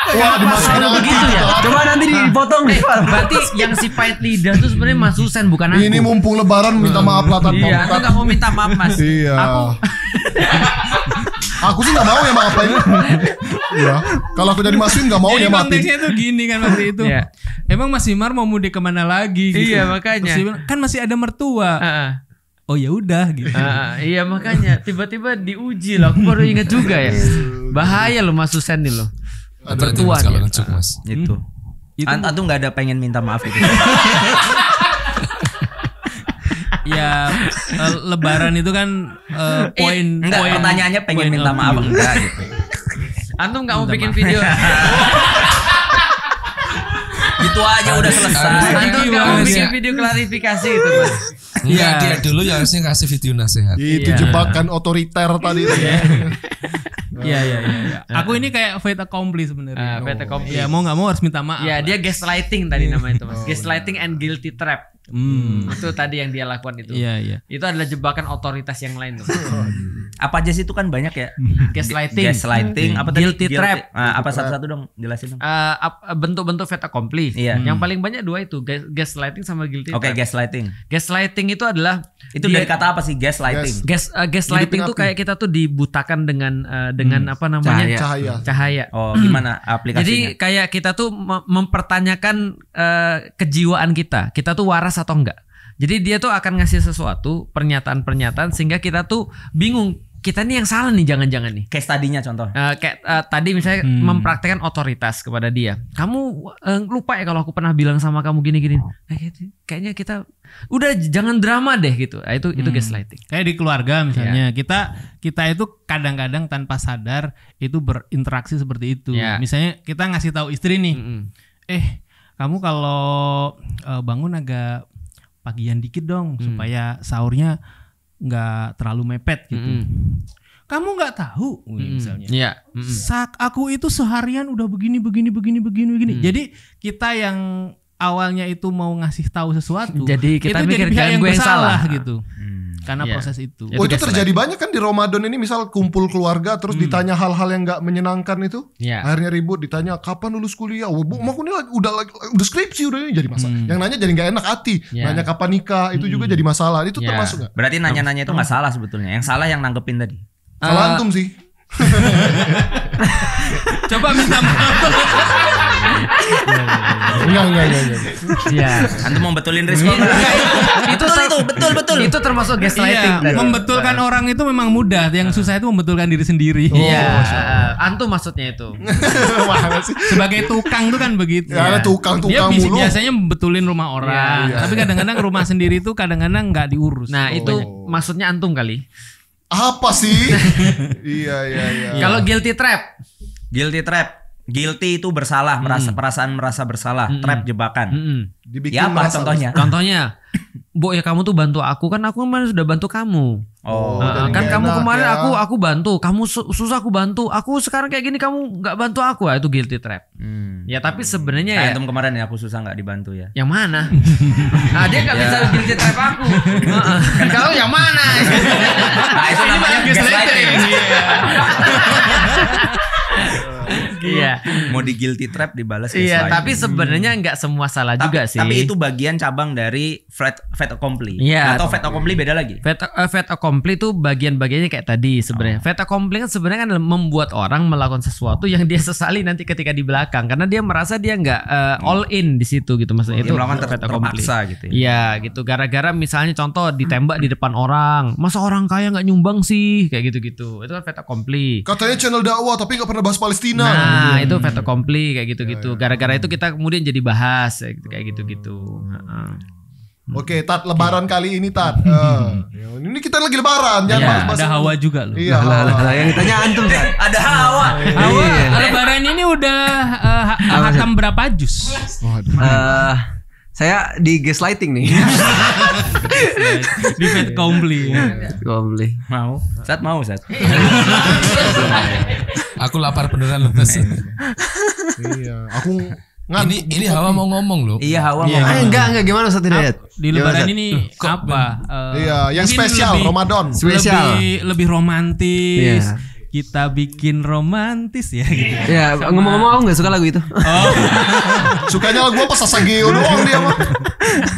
Kenapa selalu begitu ya? Coba nanti dipotong. Berarti yang si pahit lidah tuh sebenarnya Mas Husain bukan aku. Ini mumpung lebaran minta maaf lah tanpa. Iya, aku nggak mau minta maaf Mas. Iya. Aku sih nggak mau ya maafin. Ya, kalau aku jadi masukin nggak mau jadi ya maafin. konteksnya tuh gini kan waktu itu. Emang Mas Imar mau mudik kemana lagi? Gitu. Iya makanya. Kan masih ada mertua. Oh ya udah gitu. Iya makanya tiba-tiba diuji loh. Aku baru ingat juga ya. Bahaya loh Mas Husain nih loh. Mertua kalau ngecuk Mas. Itu. Antum nggak ada pengen minta maaf itu. Ya lebaran itu kan poin pertanyaannya pengen minta maaf enggak gitu. Antum nggak mau bikin video. Gitu aja udah selesai. Antum nggak mau bikin video klarifikasi itu Mas. Enggak, dia dulu yang harusnya kasih video nasihat. Itu jebakan otoriter tadi. Iya. Aku ini kayak fait accompli sebenarnya. Fait accompli. Ya mau nggak mau harus minta maaf. Ya dia gaslighting tadi namanya itu Mas. Gaslighting and guilty trap. Itu tadi yang dia lakukan itu. Iya. Itu adalah jebakan otoritas yang lain tuh. Apa aja sih itu kan banyak ya. Gaslighting, apa tadi? guilty trap. Apa satu-satu dong jelasin dong. Bentuk-bentuk fait accompli. Iya. Yang paling banyak dua itu, gaslighting sama guilty trap. Oke, gaslighting. Gaslighting itu adalah dari kata apa sih gaslighting? Gaslighting tuh kayak kita tuh dibutakan dengan apa namanya? Cahaya. Oh, gimana aplikasinya? Jadi kayak kita tuh mempertanyakan kejiwaan kita. Kita tuh waras atau enggak. Jadi dia tuh akan ngasih sesuatu pernyataan-pernyataan sehingga kita tuh bingung. Kita nih yang salah nih jangan-jangan nih. Case tadinya contoh. Tadi misalnya mempraktekkan otoritas kepada dia. Kamu lupa ya kalau aku pernah bilang sama kamu gini-gini. Kayaknya kita udah jangan drama deh gitu. Itu gaslighting. Kayak di keluarga misalnya kita itu kadang-kadang tanpa sadar itu berinteraksi seperti itu. Misalnya kita ngasih tahu istri nih. Kamu kalau bangun agak pagian dikit dong supaya sahurnya nggak terlalu mepet gitu. Kamu nggak tahu misalnya. Aku itu seharian udah begini. Jadi kita yang awalnya itu mau ngasih tahu sesuatu, jadi kita itu mikir jadi pihak yang gue yang salah salah gitu. Karena proses itu. Itu terjadi banyak kan di Ramadan ini, misal kumpul keluarga terus ditanya hal-hal yang nggak menyenangkan itu. Akhirnya ribut, ditanya kapan lulus kuliah. Bu, aku ini udah skripsi udah ini jadi masalah. Yang nanya jadi nggak enak hati. Nanya kapan nikah itu juga jadi masalah. Itu termasuk nggak? Berarti nanya-nanya itu nggak salah sebetulnya. Yang salah yang nanggepin tadi. Salah antum sih. Coba minta maaf. Enggak. Iya. Antum mau betulin Rizko? Betul. Itu termasuk gaslighting. Membetulkan orang itu memang mudah. Yang susah itu membetulkan diri sendiri. Iya. Antum maksudnya itu. Sebagai tukang tuh kan begitu. Ya, tukang dia mulu. Biasanya membetulin rumah orang. Tapi kadang-kadang rumah sendiri itu kadang-kadang nggak diurus. Nah, itu maksudnya antum kali. Apa sih? Iya. Kalau guilty trap. Guilty itu bersalah, perasaan merasa bersalah, trap jebakan. Dibikin ya apa contohnya? Contohnya, Bu ya kamu tuh bantu aku, kan aku kemarin sudah bantu kamu. Kan kamu kemarin aku bantu, kamu susah aku bantu, aku sekarang kayak gini kamu nggak bantu aku, itu guilty trap. Ya tapi sebenarnya ya. Antum kemarin ya aku susah nggak dibantu ya. Yang mana? Dia nggak bisa guilty trap aku. Kalau yang mana? Nah itu namanya gaslighting. Iya. Mau di guilty trap dibalas gaslighting. Iya, tapi sebenarnya nggak semua salah juga sih. Tapi itu bagian cabang dari fait accompli. Iya. Atau fait accompli beda lagi. Fait accompli itu bagian-bagiannya kayak tadi sebenarnya. Fait accompli kan sebenarnya kan membuat orang melakukan sesuatu yang dia sesali nanti ketika di belakang karena dia merasa dia nggak all in di situ gitu maksudnya. Itu melakukan terpaksa gitu. Iya, gitu. Gara-gara misalnya contoh ditembak di depan orang. Masa orang kaya nggak nyumbang sih? Kayak gitu-gitu. Itu kan fait accompli. Katanya channel dakwah tapi nggak pernah bahas Palestina. Nah, itu fait accompli kayak gitu-gitu. Gara-gara itu kita kemudian jadi bahas kayak gitu-gitu. Oke, Tat, lebaran kali ini, Tat. Ini kita lagi lebaran, jangan bahas-bahas. Ada hawa juga loh. Iya, yang ditanya antum kan. Ada hawa. Lebaran ini udah hatam berapa jus? Saya di gaslighting nih. Di Fat Compli. Mau? Saat. Aku lapar beneran loh Mas. Iya, aku ini Hawa mau ngomong loh. Iya Hawa mau. Enggak gimana Ustaz Hidayat? Di lebaran ini apa? Iya, yang spesial Ramadan. Spesial. Lebih romantis. Kita bikin romantis ya gitu. Ya, ngomong-ngomong aku gak suka lagu itu. Sukanya lagu apa? Sasageo doang dia mah.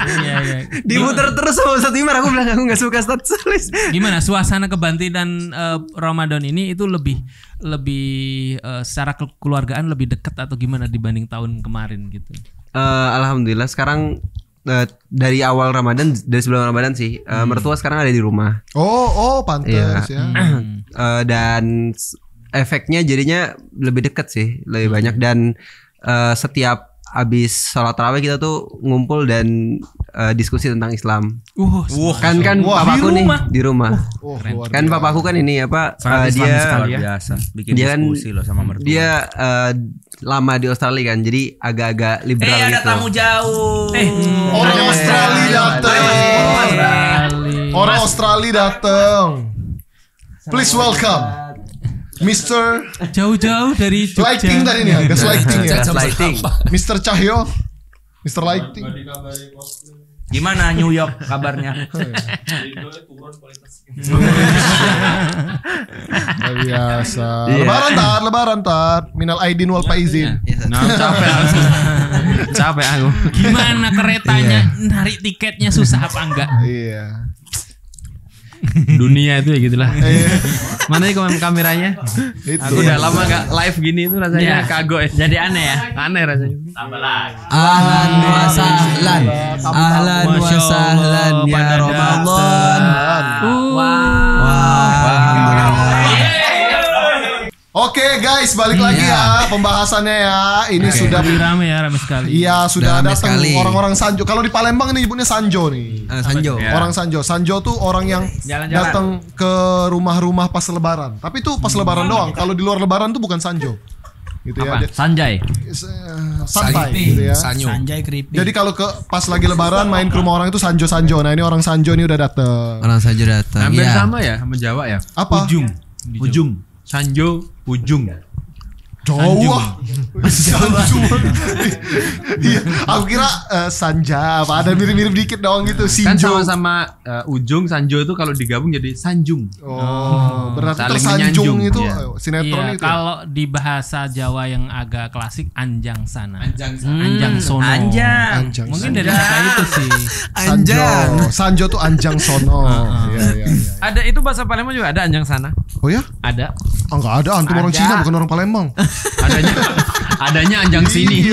Iya. Dimuter terus sama Ustaz Wimar, aku bilang aku gak suka Ustaz Solis. Gimana suasana kebangkitan Ramadan ini itu lebih secara kekeluargaan lebih dekat atau gimana dibanding tahun kemarin gitu? Alhamdulillah sekarang dari awal Ramadan, dari sebelum Ramadan sih, mertua sekarang ada di rumah. Oh, pantas ya. Dan efeknya jadinya lebih dekat sih, lebih banyak dan setiap habis sholat tarawih kita tuh ngumpul dan diskusi tentang Islam. Kan papaku nih di rumah. Kan papaku kan ini apa? Dia biasa bikin diskusi loh sama mertua. Dia lama di Australia kan, jadi agak-agak liberal gitu. Ada tamu jauh. Orang Australia datang. Orang Australia datang. Please welcome Mr. Jauh-jauh dari Jogja. Lighting tadi nih, gas lighting ya. Lighting. Mr. Cahyo, Mr. Lighting. Gimana New York kabarnya? Biasa. Lebaran tar. Minal aidin wal faizin. Capek aku. Gimana keretanya narik tiketnya susah apa enggak? Iya. Dunia itu ya gitulah. Mana nih kameranya? Aku udah lama gak live gini itu rasanya kagok ya. Jadi aneh ya. Aneh rasanya. Tambah lagi. Ahlan wa sahlan ya Ramadan. Oke guys, balik lagi ya pembahasannya ya. Ini sudah rame sekali. Iya, sudah Rame datang sekali. orang-orang Sanjo. Kalau di Palembang ini nyebutnya Sanjo nih. Sanjo. Orang Sanjo. Sanjo tuh orang yang datang ke rumah-rumah pas lebaran. Tapi itu pas lebaran doang. Kalau di luar lebaran tuh bukan Sanjo. Gitu ya. Sanjay. Santai gitu ya. Sanjay keripik. Jadi kalau pas lagi lebaran main ke rumah orang itu Sanjo. Nah, ini orang Sanjo ini udah datang. Orang Sanjo datang. Hampir sama ya sama Jawa ya. Apa? Ujung. Sanjo, ujung. Jawa. Sanjo. Iya, aku kira Sanja apa ada mirip-mirip dikit doang gitu. Kan Sinjo. sama-sama ujung Sanjo itu kalau digabung jadi Sanjung. Oh, berarti saling tersanjung menyanjung, itu iya. sinetron Iya, itu. Ya? kalau di bahasa Jawa yang agak klasik anjang sana. Anjang sono. Anjang. Mungkin dari kata itu sih. Sanjo tuh anjang sono. Iya. Ada itu bahasa Palembang juga ada anjang sana. Oh ya? Ada. Oh, enggak ada, antum orang Cina bukan orang Palembang. Adanya anjang sini.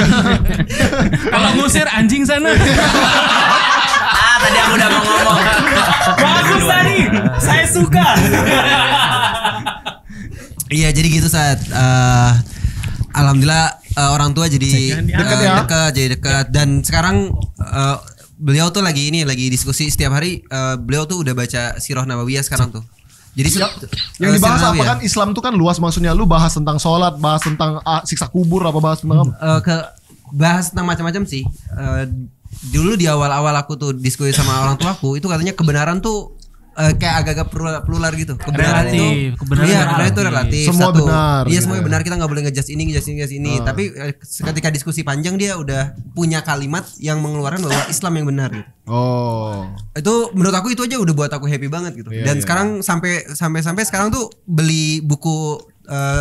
Kalau ngusir anjing sana. Tadi aku udah mau ngomong. Bagus tadi. Saya suka. Iya, jadi gitu saat alhamdulillah orang tua jadi dekat dan sekarang beliau tuh lagi diskusi setiap hari. Beliau tuh udah baca Sirah Nabawiyah sekarang tuh. Jadi yang dibahas apa kan Islam tuh kan luas, maksudnya lu bahas tentang sholat, bahas tentang siksa kubur, apa bahas tentang bahas tentang macam-macam sih. Dulu di awal-awal aku tuh diskusi sama orang tuaku itu katanya kebenaran tuh kayak agak-agak plural gitu. Kebenaran itu relatif. Semua benar. Iya, semuanya benar. Kita nggak boleh ngejudge ini. Tapi ketika diskusi panjang dia udah punya kalimat yang mengeluarkan bahwa Islam yang benar gitu. Oh. Itu menurut aku itu aja udah buat aku happy banget gitu. Dan sekarang sampai sekarang tuh beli buku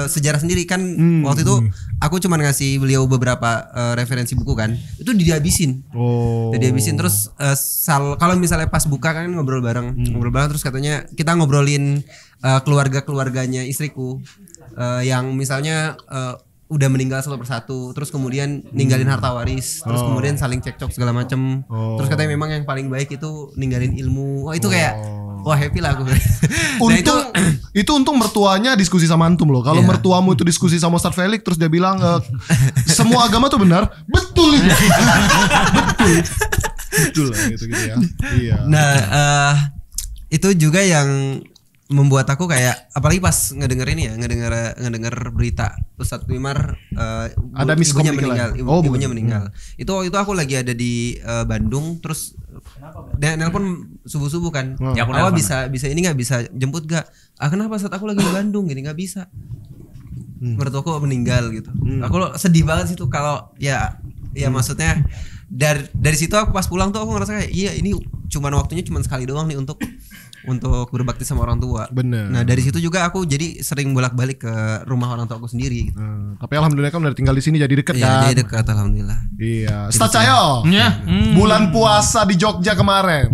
sejarah sendiri kan. Waktu itu aku cuma ngasih beliau beberapa referensi buku kan. Itu dihabisin. Dihabisin terus kalau misalnya pas buka kan ngobrol bareng terus katanya kita ngobrolin keluarganya istriku yang misalnya udah meninggal satu persatu, terus kemudian ninggalin harta waris, terus kemudian saling cekcok segala macem. Terus katanya memang yang paling baik itu ninggalin ilmu. Itu kayak wah happy lah aku. Untung mertuanya diskusi sama antum loh. Kalau mertuamu itu diskusi sama Ustaz Felix terus dia bilang semua agama tuh benar, betul itu. betul lah gitu ya. Iya. Nah, itu juga yang membuat aku kayak apalagi pas ngedenger berita Ustadz Wimar ada ibunya meninggal. Ibunya meninggal. Itu aku lagi ada di Bandung, terus dia nelpon subuh-subuh kan. Awal bisa ini nggak bisa jemput gak? Kenapa saat aku lagi di Bandung gini nggak bisa? Menurut aku meninggal gitu. Aku sedih banget situ kalau ya maksudnya dari situ aku pas pulang tuh aku ngerasa kayak iya ini waktunya sekali doang nih untuk berbakti sama orang tua. Bener. Nah dari situ juga aku jadi sering bolak-balik ke rumah orang tua aku sendiri gitu. Tapi alhamdulillah kan udah tinggal di sini jadi deket kan. Iya jadi deket alhamdulillah. Iya. Ustaz Cahyo. Bulan puasa di Jogja kemarin.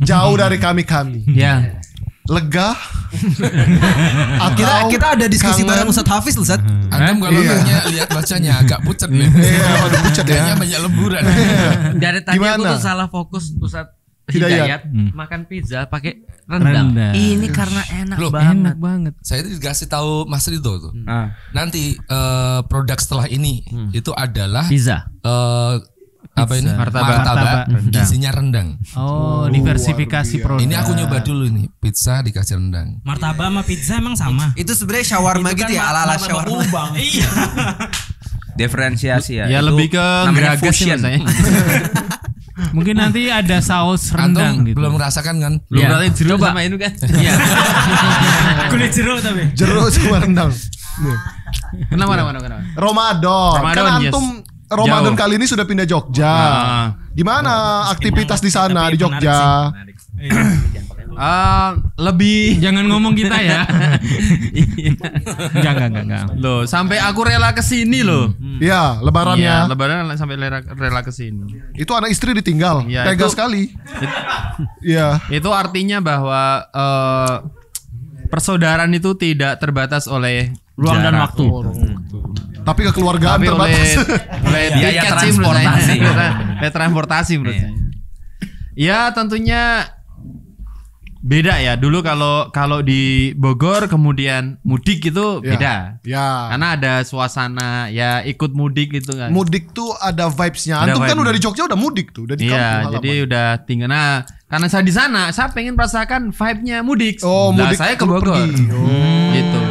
Jauh dari kami. Iya. Lega. Kita ada diskusi bareng Ustadz Hafiz Ustadz. Antum kalau lihat bacanya agak pucat nih. Iya, agak pucat ya. Kayaknya banyak lemburan. Dari tadi aku tuh salah fokus Ustadz Hidayat makan pizza pakai rendang. Ini karena enak banget. Saya itu dikasih tahu Mas Ridho tuh. Nanti produk setelah ini itu adalah pizza. Apa ini? Martabak. Isinya rendang. Oh, diversifikasi produk. Ini aku nyoba dulu nih, pizza dikasih rendang. Martabak sama pizza emang sama. Itu sebenarnya shawarma gitu ya, ala-ala shawarma. Iya. Diferensiasi ya. Ya lebih ke geragas sih rasanya. Mungkin nanti ada saus rendang gitu. Belum merasakan kan? Belum berarti jeruk sama ini kan? Iya. Kulit jeruk tapi. Jeruk sama rendang. Kenapa? Ramadan. Kan antum Ramadan kali ini sudah pindah Jogja. Gimana aktivitas di sana di Jogja? Lebih jangan ngomong kita ya. Enggak. Loh, sampai aku rela kesini loh. Iya, lebarannya. Iya, lebaran sampai rela kesini. Itu anak istri ditinggal. Ya, tega sekali. Iya. Itu artinya bahwa persaudaraan itu tidak terbatas oleh ruang dan waktu. Tapi kekeluargaan terbatas. Oleh biaya transportasi menurut saya. Ya, tentunya beda ya. Dulu kalau di Bogor kemudian mudik itu beda. Ya. Karena ada suasana ya ikut mudik gitu kan. Mudik tuh ada vibes-nya. Antum kan udah di Jogja udah mudik tuh, udah di kampung halaman. Jadi udah tinggal. Nah, karena saya di sana, saya pengen merasakan vibe-nya mudik. Oh, nah, mudik saya ke Bogor. Gitu.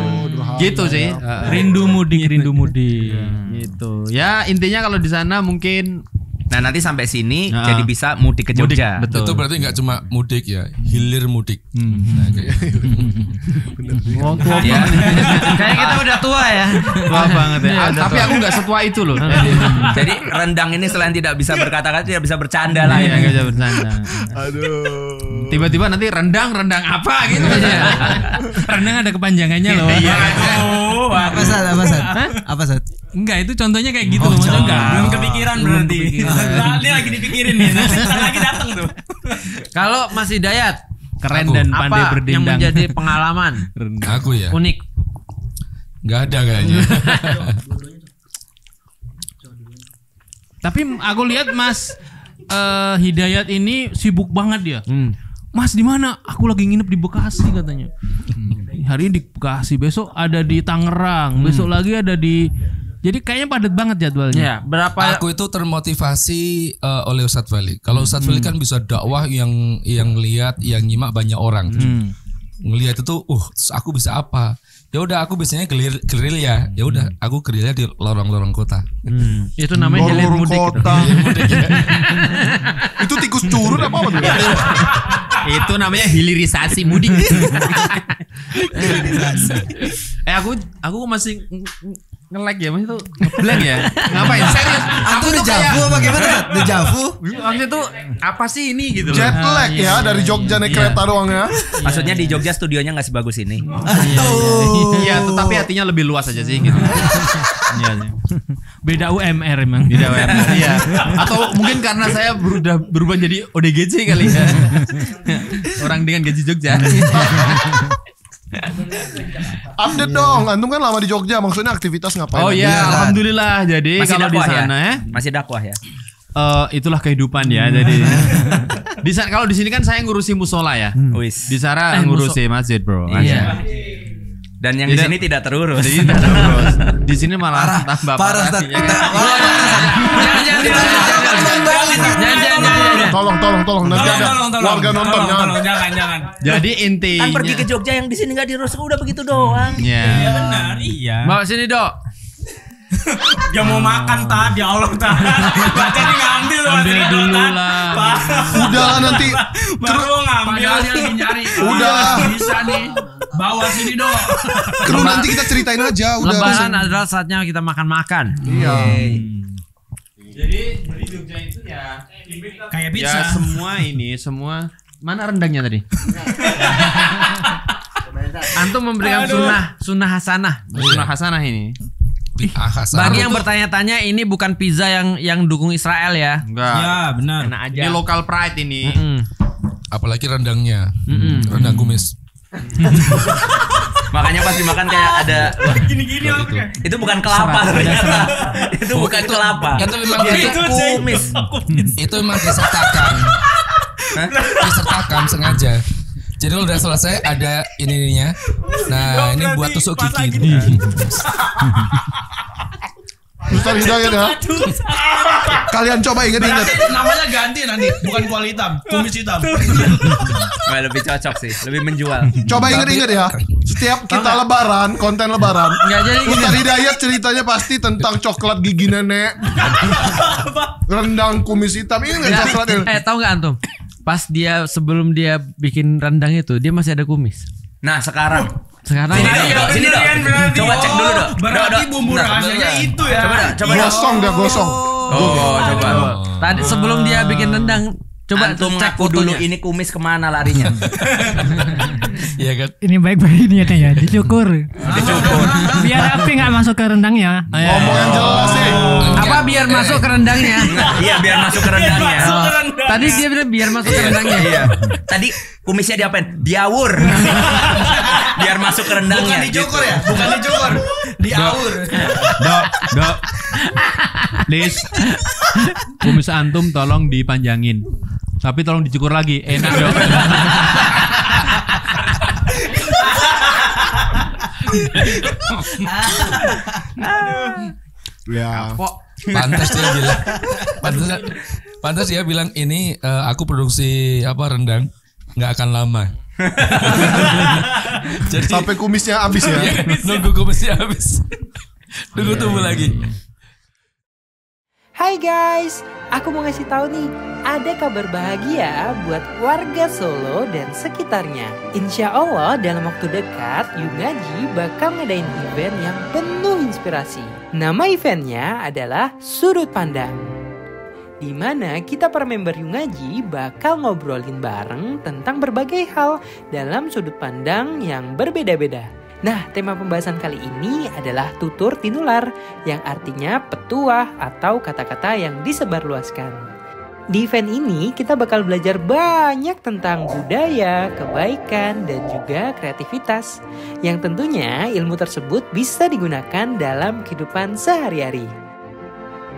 Gitu sih. Rindu mudik. Gitu. Ya, intinya kalau di sana mungkin nanti sampai sini jadi bisa mudik ke Jogja. Betul. Itu berarti nggak cuma mudik ya, hilir mudik. Nah, kayak kita udah tua ya. Tua banget ya. Tapi aku nggak setua itu loh. Jadi rendang ini selain tidak bisa berkata-kata, tidak bisa bercanda lah ya. Nggak bisa bercanda. Aduh. Tiba-tiba nanti rendang apa gitu aja. Rendang ada kepanjangannya loh. Apa Sat? Enggak, itu contohnya kayak gitu loh. Belum kepikiran berarti. Ini lagi dipikirin nih. Nanti lagi datang tuh. Kalau Mas Hidayat keren dan pandai berdendang. Yang menjadi pengalaman aku ya unik? Nggak ada kayaknya. Tapi aku lihat Mas Hidayat ini sibuk banget dia. Mas di mana? Aku lagi nginep di Bekasi katanya. Hari ini di Bekasi, besok ada di Tangerang, besok lagi ada di. Jadi kayaknya padat banget jadwalnya. Ya, berapa? Aku itu termotivasi oleh Ustadz Feli. Kalau Ustadz Feli kan bisa dakwah yang lihat, yang nyimak banyak orang. Ngelihat itu, aku bisa apa? Ya udah, aku biasanya gerilya. Ya udah, aku gerilya di lorong-lorong kota. Itu namanya hilir mudik. Itu tikus curut apa tuh? Itu namanya hilirisasi mudik. Aku masih nge-lag ya, maksudnya tuh ngeblank ya. Ngapain? Serius? Aku dejavu apa gimana? Dejavu? Maksudnya tuh apa sih ini gitu loh. Jet lag ya dari Jogja naik kereta doang ya. Maksudnya di Jogja studionya nggak sebagus ini. Iya, tetapi hatinya lebih luas aja sih gitu. Iya. Beda UMR emang. Beda UMR. Iya. Atau mungkin karena saya berubah jadi ODGJ kali ya. Orang dengan gaji Jogja. Update dong, antum kan lama di Jogja, maksudnya aktivitas ngapain? Oh iya, alhamdulillah. Jadi kalau di sana ya, masih dakwah ya. Itulah kehidupan ya. Jadi di sana, kalau di sini kan saya ngurusi musola ya. Di sana ngurusi masjid, bro. Iya. Dan yang di sini tidak terurus. Di sini malah tambah parah. Tolong nanti ada warga nonton. Jangan. Jadi intinya kan pergi ke Jogja yang di sini enggak dirusak udah begitu doang. Iya benar, iya. Bawa sini, Dok. Dia mau makan tadi, ya Allah Ta'ala. Baca nih ngambil dulu lah. Udah nanti baru ngambil. Padahal dia lagi nyari. Udah bisa nih. Bawa sini, Dok. Kru nanti kita ceritain aja. Udah. Lebaran adalah saatnya kita makan-makan. Iya. Jadi di Jogja itu ya kayak Ya semua mana rendangnya tadi? Antum memberikan sunnah hasanah ini. Bagi yang bertanya-tanya, ini bukan pizza yang dukung Israel ya. Enggak. Ya benar. Enak aja. Ini local pride ini. Apalagi rendangnya. Rendang kumis. Makanya pas dimakan kayak ada gini oke. itu bukan kelapa ternyata. Itu bukan kelapa. Itu memang kumis. Itu memang disertakan. Disertakan sengaja. Jadi kalau udah selesai ada ininya. Nah, ini buat tusuk gigi. Ustaz Hidayat ya. Kalian coba ingat-ingat. Namanya ganti nanti, bukan kuali hitam, kumis hitam. Lebih cocok sih, lebih menjual. Coba ingat-ingat ya. Setiap kita lebaran, konten lebaran. Enggak jadi Ustaz Hidayat ceritanya pasti tentang coklat gigi nenek. Rendang kumis hitam. Ini enggak coklat ini. Tahu enggak antum? Pas sebelum dia bikin rendang itu, dia masih ada kumis. Nah, sekarang Sini dong. Coba cek dulu dong. Berarti bumbu rahasianya itu ya. Coba Gosong. Coba. Tadi sebelum dia bikin rendang, coba antum cek ngaku dulu fotonya. ini kumis kemana larinya. Iya kan? Ini baik-baik niatnya ya, dicukur. Biar api nggak masuk ke rendangnya. Ngomong yang jelas sih. Apa biar masuk ke rendangnya? Iya, biar masuk ke rendangnya. Tadi dia bilang biar masuk ke rendangnya. Iya. Tadi kumisnya diapain? Diawur. Biar masuk ke rendangnya. Bukan dicukur ya? Bukan dicukur. Diawur. Dok. Please. Kumis antum tolong dipanjangin. Tapi tolong dicukur lagi. Enak, Dok. Ya. Pantas dia bilang ini aku produksi rendang nggak akan lama. Jadi sampai kumisnya habis ya. Nunggu kumisnya habis. Tunggu lagi. Hai guys, aku mau ngasih tahu nih, ada kabar bahagia buat warga Solo dan sekitarnya. Insya Allah dalam waktu dekat, Yungaji bakal ngadain event yang penuh inspirasi. Nama eventnya adalah Sudut Pandang, di mana kita para member Yungaji bakal ngobrolin bareng tentang berbagai hal dalam sudut pandang yang berbeda-beda. Nah, tema pembahasan kali ini adalah tutur tinular, yang artinya petuah atau kata-kata yang disebarluaskan. Di event ini kita bakal belajar banyak tentang budaya, kebaikan, dan juga kreativitas, yang tentunya ilmu tersebut bisa digunakan dalam kehidupan sehari-hari.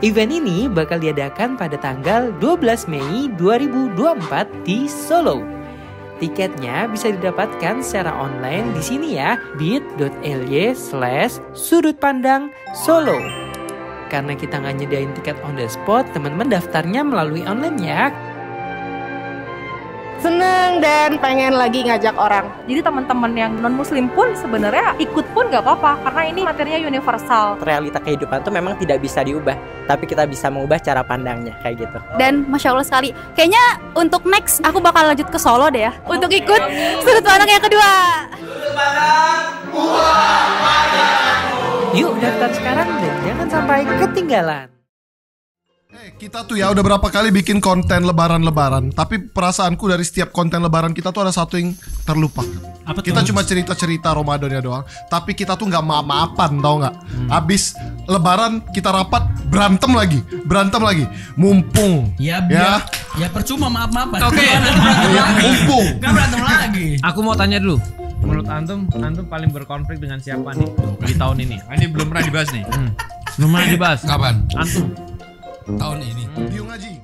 Event ini bakal diadakan pada tanggal 12 Mei 2024 di Solo. Tiketnya bisa didapatkan secara online di sini ya, bit.ly/sudutpandangsolo. Karena kita nggak nyediain tiket on the spot, teman-teman daftarnya melalui online ya. Seneng dan pengen lagi ngajak orang. Jadi teman-teman yang non muslim pun sebenarnya ikut pun gak apa-apa, karena ini materinya universal. Realita kehidupan tuh memang tidak bisa diubah, tapi kita bisa mengubah cara pandangnya kayak gitu. Dan Masya Allah sekali, kayaknya untuk next aku bakal lanjut ke Solo deh ya, untuk ikut sudut pandang yang kedua. Yuk daftar sekarang dan jangan sampai ketinggalan. Kita tuh ya udah berapa kali bikin konten lebaran-lebaran, tapi perasaanku dari setiap konten lebaran kita tuh ada satu yang terlupakan. Kita cuma cerita-cerita Ramadannya doang, tapi kita tuh nggak maaf-maafan, tau nggak? Abis lebaran kita rapat berantem lagi, mumpung ya percuma maaf-maafan. Oke. Mumpung nggak berantem lagi. Aku mau tanya dulu, menurut antum paling berkonflik dengan siapa nih di tahun ini? Ini belum pernah dibahas nih. Belum pernah dibahas. Kapan? Antum Tahun ini. Yungaji.